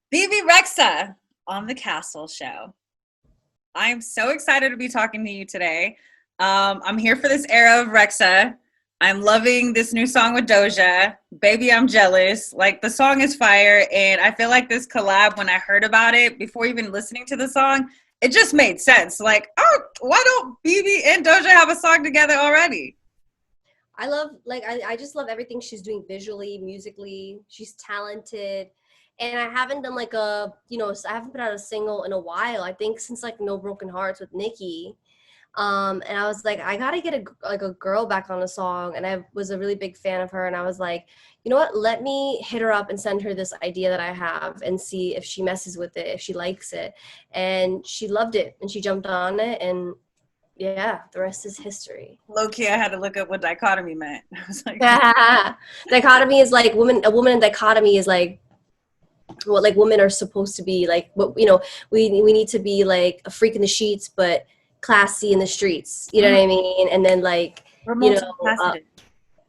Bebe Rexha on the Castle Show. I am so excited to be talking to you today. I'm here for this era of Rexha. I'm loving this new song with Doja. Baby, I'm jealous. Like the song is fire, and I feel like this collab, when I heard about it before even listening to the song, it just made sense. Like, oh, why don't Bebe and Doja have a song together already? I love I just love everything she's doing visually, musically. She's talented. And I haven't done I haven't put out a single in a while. I think since like No Broken Hearts with Nicki. And I was like, I gotta get a girl back on the song. And I was a really big fan of her. And I was like, you know what? Let me hit her up and send her this idea that I have and see if she messes with it, if she likes it. And she loved it and she jumped on it. And yeah, the rest is history. Low key, I had to look up what dichotomy meant. I was like, Dichotomy is like a woman in dichotomy is like what like women are supposed to be, like what we need to be like a freak in the sheets but classy in the streets, you know what I mean? And then like we're you know multifaceted.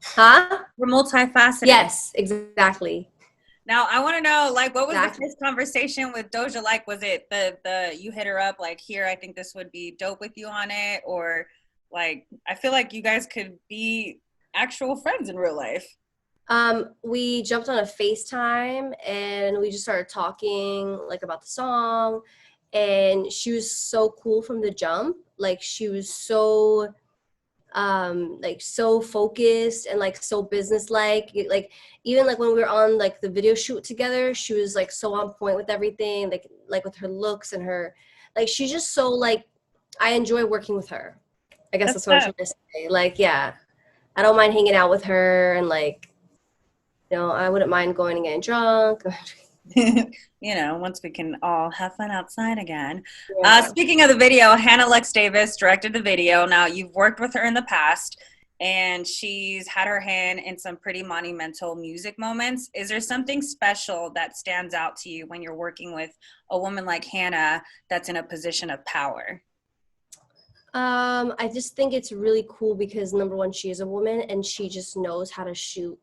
huh We're multifaceted. Yes, exactly. Now I want to know, like, what was Exactly. the first conversation with Doja like? Was it the you hit her up like, here, I think this would be dope with you on it, or like, I feel like you guys could be actual friends in real life. We jumped on a FaceTime and we just started talking like about the song, and she was so cool from the jump. Like she was so like so focused and like so businesslike. Like even like when we were on like the video shoot together, she was like so on point with everything, like with her looks and her, like she's just so like, I enjoy working with her. I guess That's that's what I'm trying to say. Like, yeah, I don't mind hanging out with her, and like, I wouldn't mind going and getting drunk. Once we can all have fun outside again. Yeah. Speaking of the video, Hannah Lex Davis directed the video. Now, you've worked with her in the past, and she's had her hand in some pretty monumental music moments. Is there something special that stands out to you when you're working with a woman like Hannah that's in a position of power? I just think it's really cool because number one, she is a woman and she just knows how to shoot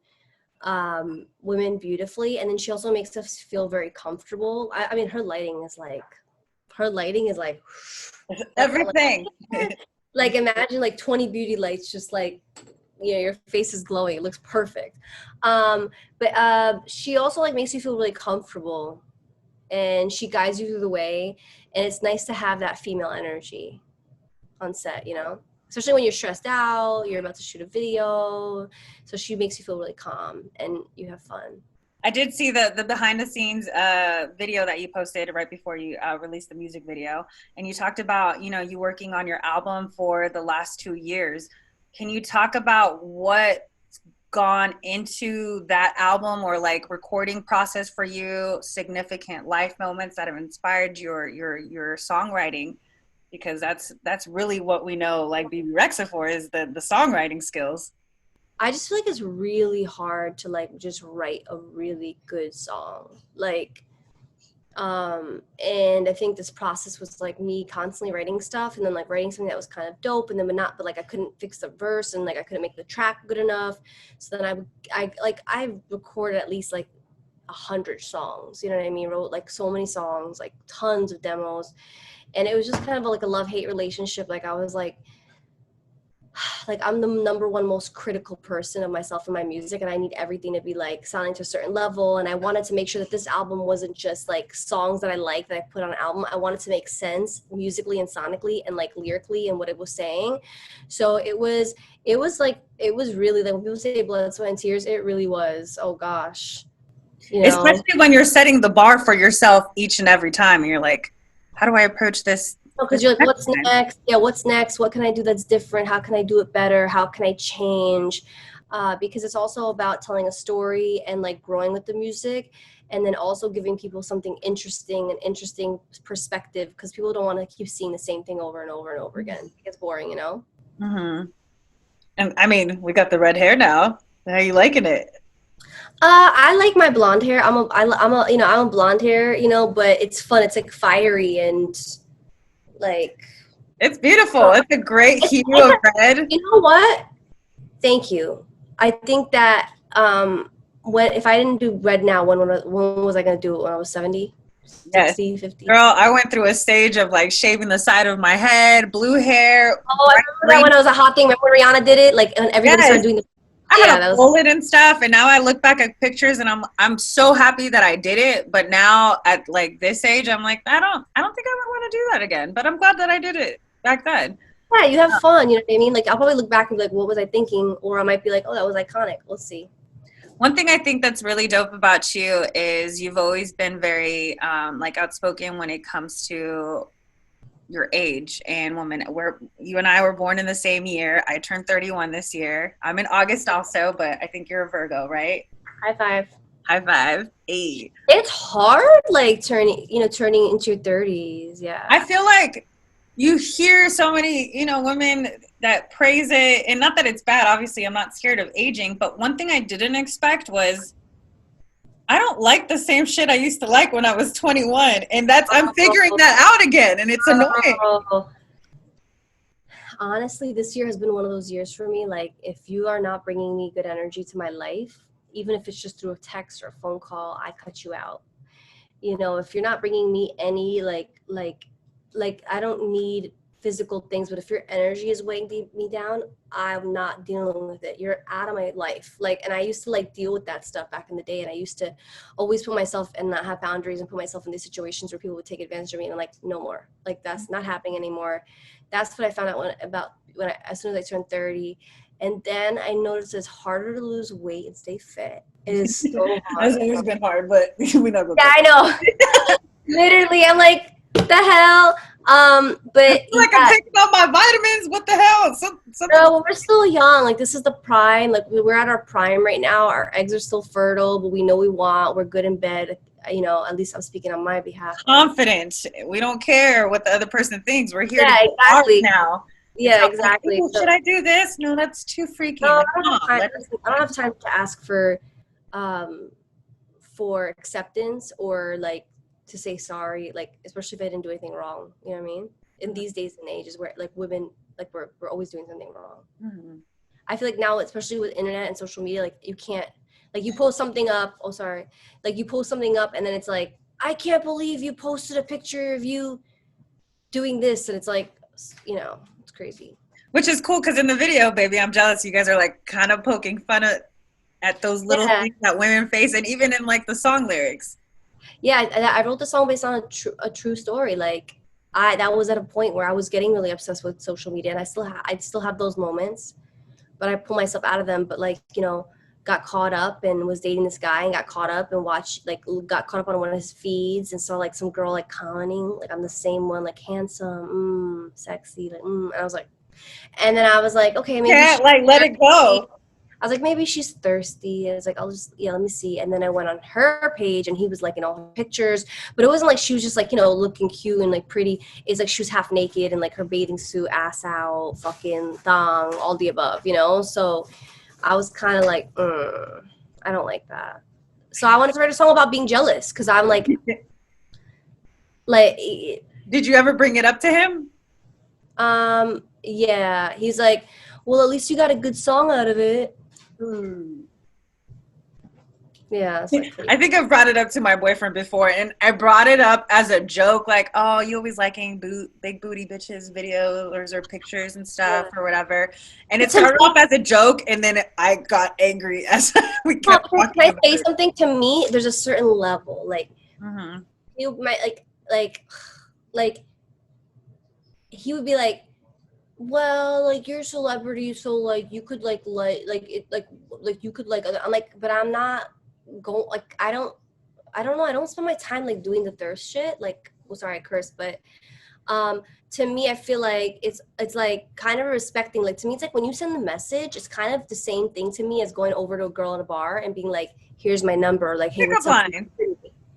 women beautifully, and then she also makes us feel very comfortable. I mean, her lighting is like Everything. like imagine like 20 beauty lights, just like your face is glowing, it looks perfect. But she also like makes you feel really comfortable, and she guides you through the way, and it's nice to have that female energy on set, especially when you're stressed out, you're about to shoot a video. So she makes you feel really calm and you have fun. I did see the behind the scenes video that you posted right before you released the music video. And you talked about, you working on your album for the last 2 years. Can you talk about what's gone into that album, or like recording process for you, significant life moments that have inspired your songwriting? Because that's really what we know like Bebe Rexha for, is the songwriting skills. I just feel like it's really hard to like just write a really good song. Like, and I think this process was like me constantly writing stuff and then like writing something that was kind of dope, and then but like I couldn't fix the verse, and like I couldn't make the track good enough. So then I recorded at least like 100 songs, you know what I mean? Wrote like so many songs, like tons of demos. And it was just kind of like a love-hate relationship. Like I was like I'm the number one most critical person of myself and my music, and I need everything to be like sounding to a certain level. And I wanted to make sure that this album wasn't just like songs that I like that I put on an album. I wanted to make sense musically and sonically and like lyrically and what it was saying. So it was really like, when people say blood, sweat, and tears, it really was. Oh gosh. Especially when you're setting the bar for yourself each and every time, and you're like, how do I approach this? Because you're like, what's next? Yeah, what's next? What can I do that's different? How can I do it better? How can I change? Because it's also about telling a story and like growing with the music, and then also giving people something interesting, an interesting perspective, because people don't want to keep seeing the same thing over and over and over again. It gets boring, Mm-hmm. And I mean, we got the red hair now. How are you liking it? I like my blonde hair. I'm a blonde hair, but it's fun. It's like fiery and like. It's beautiful. It's a great hue of red. You know what? Thank you. I think that if I didn't do red now, when was I gonna do it? When I was 70? Yes. 60, 50. Girl, I went through a stage of like shaving the side of my head, blue hair, Oh, I remember that when it was a hot thing. Remember when Rihanna did it? Like, and everybody yes. started doing the. I had Yeah, a that was. bullet and stuff, and now I look back at pictures and I'm so happy that I did it. But now at like this age, I'm like, I don't think I would want to do that again. But I'm glad that I did it back then. Yeah, you have fun. You know what I mean? Like, I'll probably look back and be like, what was I thinking? Or I might be like, oh, that was iconic. We'll see. One thing I think that's really dope about you is you've always been very like outspoken when it comes to your age and woman. Where you and I were born in the same year. I turned 31 this year. I'm in August also, but I think you're a Virgo, right? High five. High five. Hey. It's hard, like turning into your 30s. Yeah. I feel like you hear so many, women that praise it, and not that it's bad. Obviously, I'm not scared of aging, but one thing I didn't expect was I don't like the same shit I used to like when I was 21, and I'm figuring that out again, and it's annoying. Oh. Honestly, this year has been one of those years for me. Like, if you are not bringing me good energy to my life, even if it's just through a text or a phone call, I cut you out. You know, if you're not bringing me any like I don't need physical things, but if your energy is weighing me down, I'm not dealing with it. You're out of my life. Like, and I used to like deal with that stuff back in the day, and I used to always put myself and not have boundaries and put myself in these situations where people would take advantage of me, and I'm like, no more. Like, that's not happening anymore. That's what I found out as soon as I turned 30. And then I noticed it's harder to lose weight and stay fit. It is so hard. It's always been hard, but we never. Yeah, I know. Literally, I'm like, what the hell? But like I'm taking out my vitamins. What the hell? No, we're still young. Like, this is the prime. Like, we're at our prime right now. Our eggs are still fertile, but we know we want. We're good in bed. You know, at least I'm speaking on my behalf. Confident. We don't care what the other person thinks. We're here to exactly now. Yeah, exactly. Like, should I do this? No, that's too freaky. No, I don't have time to ask for acceptance or like to say sorry, like especially if I didn't do anything wrong. You know what I mean? In these days and ages where like women, like we're always doing something wrong. Mm-hmm. I feel like now, especially with internet and social media, like you can't, like you post something up. Oh, sorry. Like you post something up and then it's like, I can't believe you posted a picture of you doing this, and it's like, you know. Crazy, which is cool because in the video, baby, I'm jealous. You guys are like kind of poking fun at those little things that women face, and even in like the song lyrics. Yeah, I wrote the song based on a true story. Like that was at a point where I was getting really obsessed with social media, and I still have those moments, but I pull myself out of them. But like, you know, got caught up and was dating this guy and got caught up and got caught up on one of his feeds and saw like some girl like commenting like I'm the same one, like handsome, sexy, like and I was like, and then I was like, okay, maybe let it go. I was like, maybe she's thirsty. And I was like, let me see. And then I went on her page and he was like in all her pictures, but it wasn't like she was just like, you know, looking cute and like pretty. It's like she was half naked and like her bathing suit, ass out, fucking thong, all the above, you know? So I was kind of like, I don't like that. So I wanted to write a song about being jealous because I'm like. Did you ever bring it up to him? Yeah. He's like, well, at least you got a good song out of it. Yeah. I think I've brought it up to my boyfriend before, and I brought it up as a joke, like, oh, you always liking big booty bitches videos or pictures and stuff or whatever. And it started off as a joke, and then I got angry as we kept talking. Can I say something? To me, there's a certain level, like you might like he would be like, well, like you're a celebrity, so like you could like you could like. I'm like, but I'm not going. Like I don't know. I don't spend my time like doing the thirst shit. Like, well, sorry, I cursed, but to me, I feel like it's like kind of respecting. Like to me, it's like when you send the message, it's kind of the same thing to me as going over to a girl in a bar and being like, "Here's my number." Like, hey, what's up?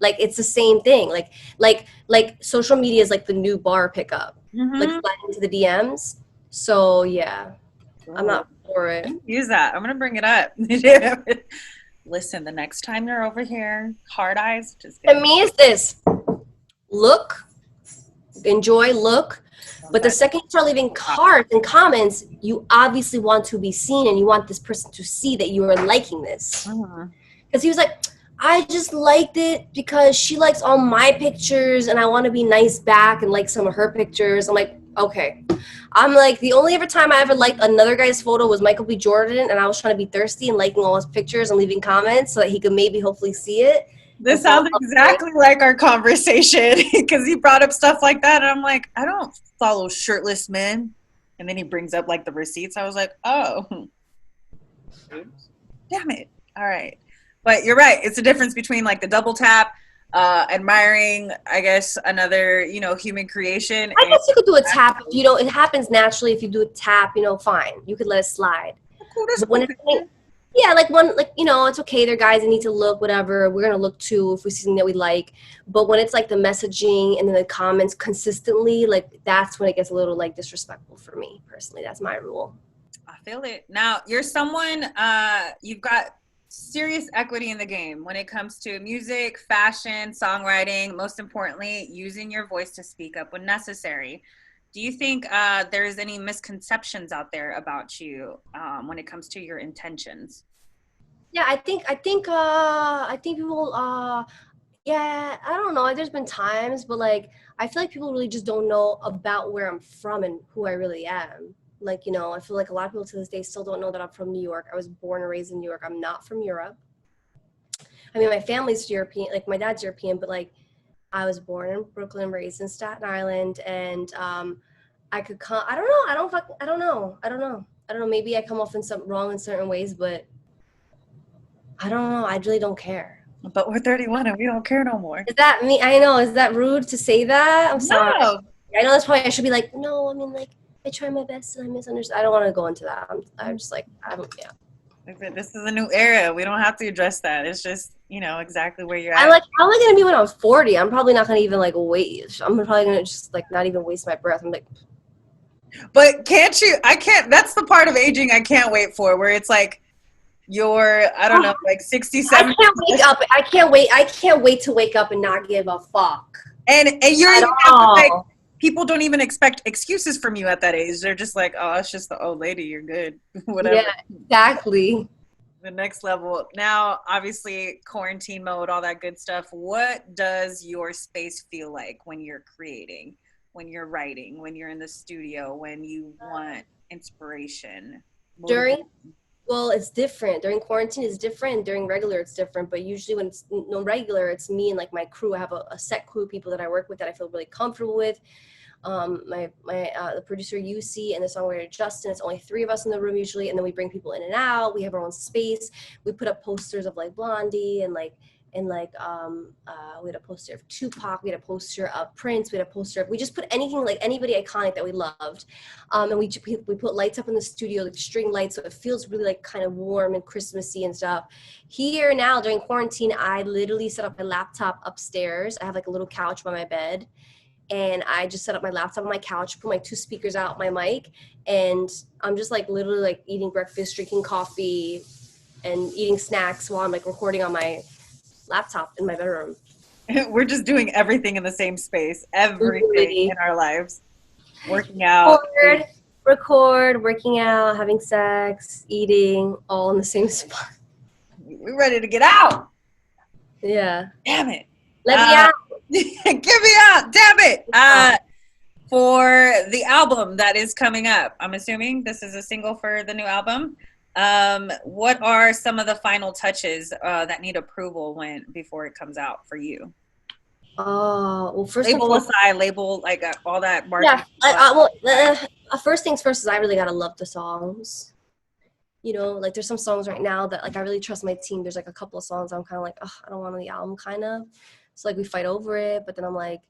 Like it's the same thing. Like social media is like the new bar pickup. Like sliding into the DMs. So yeah, I'm not for it. Use that. I'm gonna bring it up. Listen, the next time you're over here, hard eyes. Just to me, it's this: look, enjoy, look. Okay. But the second you start leaving cards and comments, you obviously want to be seen, and you want this person to see that you are liking this. Because he was like, I just liked it because she likes all my pictures and I want to be nice back and like some of her pictures. I'm like, okay. I'm like, the only ever time I ever liked another guy's photo was Michael B. Jordan, and I was trying to be thirsty and liking all his pictures and leaving comments so that he could maybe hopefully see it and This fall in sounds love with it. exactly like our conversation because he brought up stuff like that. And I'm like, I don't follow shirtless men. And then he brings up like the receipts. I was like, oh, oops. Damn it. All right. But you're right. It's a difference between like the double tap, admiring, I guess, another, human creation. I And guess you could do a tap. You know, it happens naturally if you do a tap, fine. You could let it slide. oh, cool, that's a But when cool it's picture. yeah, like one, like, it's okay. They're guys that need to look, whatever. We're gonna look too if we see something that we like. But when it's like the messaging and then the comments consistently, like that's when it gets a little like disrespectful for me personally. That's my rule. I feel it. Now, you're someone, you've got serious equity in the game when it comes to music, fashion, songwriting, most importantly, using your voice to speak up when necessary. Do you think there's any misconceptions out there about you when it comes to your intentions? Yeah, I think people yeah, I don't know. There's been times, but like I feel like people really just don't know about where I'm from and who I really am. Like, I feel like a lot of people to this day still don't know that I'm from New York. I was born and raised in New York. I'm not from Europe. I mean, my family's European, like my dad's European, but like I was born in Brooklyn, raised in Staten Island, and I could come. I don't know. I don't know. I don't know. I don't know. Maybe I come off in some wrong in certain ways, but I don't know. I really don't care. But we're 31 and we don't care no more. Is that me? I know. Is that rude to say that? I'm sorry. No. I know that's probably I should be like, no. I mean, like I try my best and I misunderstood. I don't want to go into that. I'm just like, yeah. This is a new era. We don't have to address that. It's just, exactly where you're I'm at. like, how am I gonna be when I'm 40? I'm probably not gonna even like wait. I'm probably gonna just like not even waste my breath. I'm like, But can't you? I can't. That's the part of aging I can't wait for, where it's like you're, I don't know, like I 67, can't wake up. I can't wait. I can't wait to wake up and not give a fuck and you're at even have to like. all. People don't even expect excuses from you at that age. They're just like, oh, it's just the old lady. You're good, whatever. Yeah, exactly. The next level. Now, obviously, quarantine mode, all that good stuff. What does your space feel like when you're creating, when you're writing, when you're in the studio, when you want inspiration, motivation? During Well, it's different. During quarantine, it's different. During regular, it's different. But usually, when it's no regular, it's me and like my crew. I have a set crew of people that I work with that I feel really comfortable with. My the producer UC and the songwriter Justin. It's only three of us in the room usually, and then we bring people in and out. We have our own space. We put up posters of like Blondie and we had a poster of Tupac, we had a poster of Prince, we had a poster of, we just put anything like anybody iconic that we loved, and we put lights up in the studio, like string lights, so it feels really like kind of warm and Christmassy and stuff. Here now during quarantine, I literally set up my laptop upstairs. I have like a little couch by my bed, and I just set up my laptop on my couch, put my two speakers out, my mic, and I'm just like literally like eating breakfast, drinking coffee, and eating snacks while I'm like recording on my laptop in my bedroom. We're just doing everything in the same space, everything Literally. in our lives, working out. Record, record, working out, having sex, eating, all in the same spot. We're ready to get out. Yeah. Damn it. Let me out. Get me out. Damn it. For the album that is coming up, I'm assuming this is a single for the new album. What are some of the final touches that need approval before it comes out for you? Oh, well, first and Label foremost, aside, label like all that yeah. marketing stuff. First things first is I really gotta love the songs. Like there's some songs right now that like I really trust my team. There's like a couple of songs I'm kind of like, oh, I don't want on the album, kind of. So like we fight over it, but then I'm like,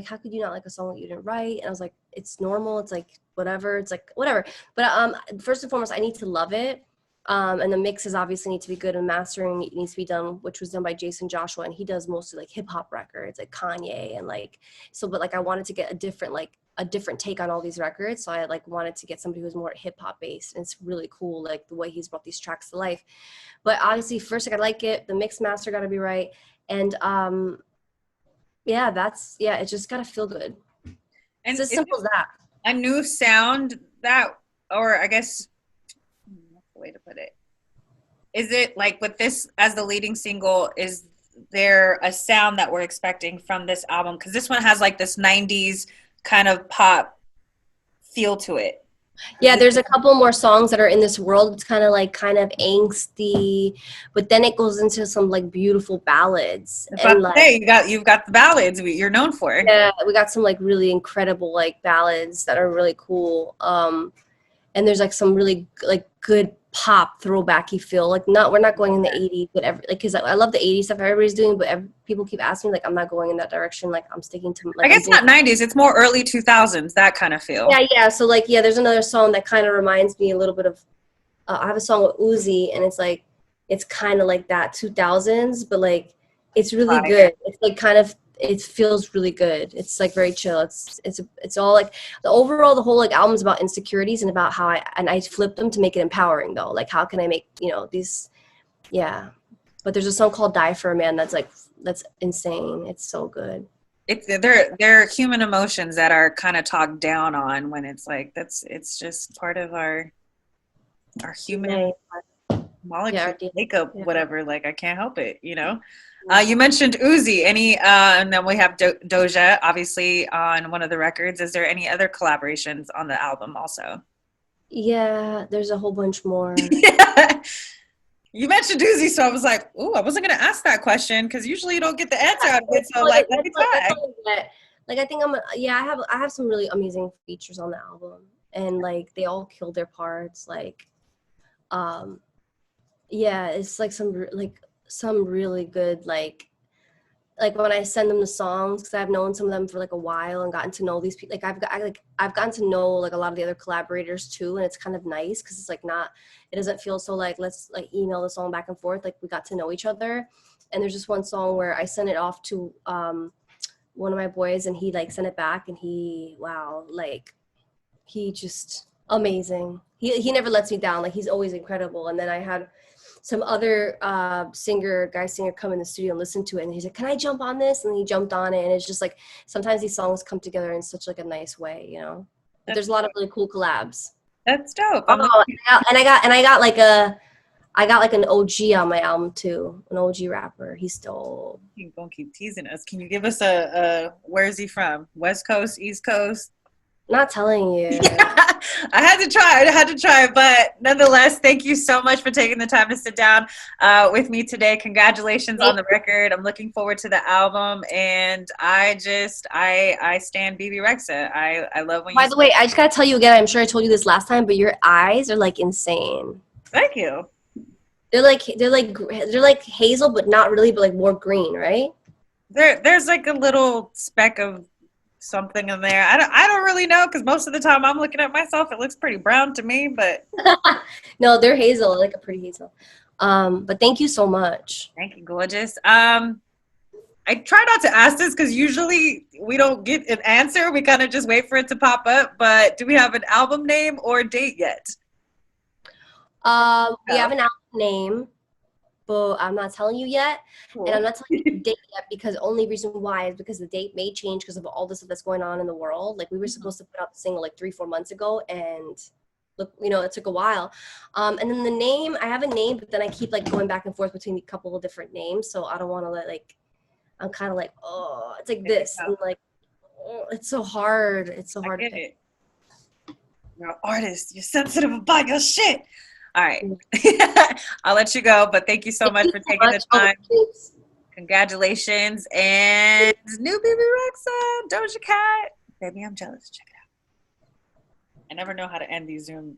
how could you not like a song that you didn't write? And I was like, it's normal. It's like whatever. It's like whatever. But first and foremost, I need to love it. And the mixes obviously need to be good, and mastering needs to be done, which was done by Jason Joshua, and he does mostly like hip hop records, like Kanye, and like so. But like I wanted to get a different take on all these records, so I like wanted to get somebody who's more hip hop based, and it's really cool like the way he's brought these tracks to life. But obviously, first I gotta like it. The mix master got to be right, and yeah, it's just gotta feel good. And It's as is simple it as that. a new sound that, or I guess, what's the way to put it? Is it like with this as the leading single, is there a sound that we're expecting from this album? Because this one has like this 90s kind of pop feel to it. Is Yeah, it there's a couple more songs that are in this world. It's kind of angsty, but then it goes into some like beautiful ballads that's what and I'm like saying. You've got the ballads you're known for. yeah, we got some like really incredible like ballads that are really cool. And there's like some really like good pop throwbacky feel. Like not we're not going in the 80s, but like because I love the 80s stuff everybody's doing, but people keep asking me like I'm not going in that direction. Like I'm sticking to I like I'm guess doing not 90s, it's more early 2000s, that kind of feel. yeah. So like yeah, there's another song that kind of reminds me a little bit of. I have a song with Uzi, and it's like it's kind of like that 2000s, but like it's really Fire. good. It's like kind of it feels really good. It's like very chill. It's all like the whole like album's about insecurities and about how I flipped them to make it empowering though. Like how can I make these yeah. But there's a song called "Die for a Man" that's insane. It's so good. They're human emotions that are kind of talked down on when it's like it's just part of our human Yeah, yeah, molecule makeup, yeah. whatever. Like I can't help it. You mentioned Uzi. And then we have Doja, obviously, on one of the records. Is there any other collaborations on the album also? Yeah, there's a whole bunch more. Yeah. You mentioned Uzi, so I was like, "Ooh, I wasn't going to ask that question because usually you don't get the answer out of it." So, like, let me That's try. all I get. Like I think yeah, I have some really amazing features on the album, and like they all kill their parts. Like um yeah, it's like some really good like when I send them the songs, because I've known some of them for like a while and gotten to know these people. Like I've gotten to know like a lot of the other collaborators too, and it's kind of nice because it's like not it doesn't feel so like let's like email the song back and forth. Like we got to know each other. And there's just one song where I sent it off to one of my boys, and he like sent it back, and he just amazing. He never lets me down. Like he's always incredible. And then I had some other guy singer come in the studio and listen to it, and he's like, can I jump on this? And he jumped on it, and it's just like sometimes these songs come together in such like a nice way. But That's there's a lot of really cool collabs. that's dope. I'm Oh, I got like an OG on my album too, an OG rapper. He's still gonna keep teasing us. Can you give us a where's he from? West Coast, East Coast? not telling you. I had to try. I had to try, but nonetheless, thank you so much for taking the time to sit down with me today. Congratulations on the record. I'm looking forward to the album, and I stand Bebe Rexha. I love when you. By the way, I just gotta tell you again. I'm sure I told you this last time, but your eyes are like insane. Thank you. They're like hazel, but not really, but like more green, right? There's like a little speck of something in there. I don't really know because most of the time I'm looking at myself, it looks pretty brown to me. But No, they're hazel. I like a pretty hazel. But thank you so much. thank you, gorgeous. I try not to ask this because usually we don't get an answer. We kind of just wait for it to pop up. But do we have an album name or date yet? We have an album name, but I'm not telling you yet, and I'm not telling you the date yet because only reason why is because the date may change because of all this stuff that's going on in the world. Like we were supposed to put out the single like 3-4 months ago, and look, it took a while. And then the name, I have a name, but then I keep like going back and forth between a couple of different names, so I don't want to I'm kind of like, oh, it's like this, and like, oh, it's so hard. It's so hard. I get it. You're an artist. You're sensitive about your shit. All right. I'll let you go, but thank you so much for taking the time. Congratulations. And new Bebe Rexha, Doja Cat. Baby, I'm jealous. Check it out. I never know how to end these Zoom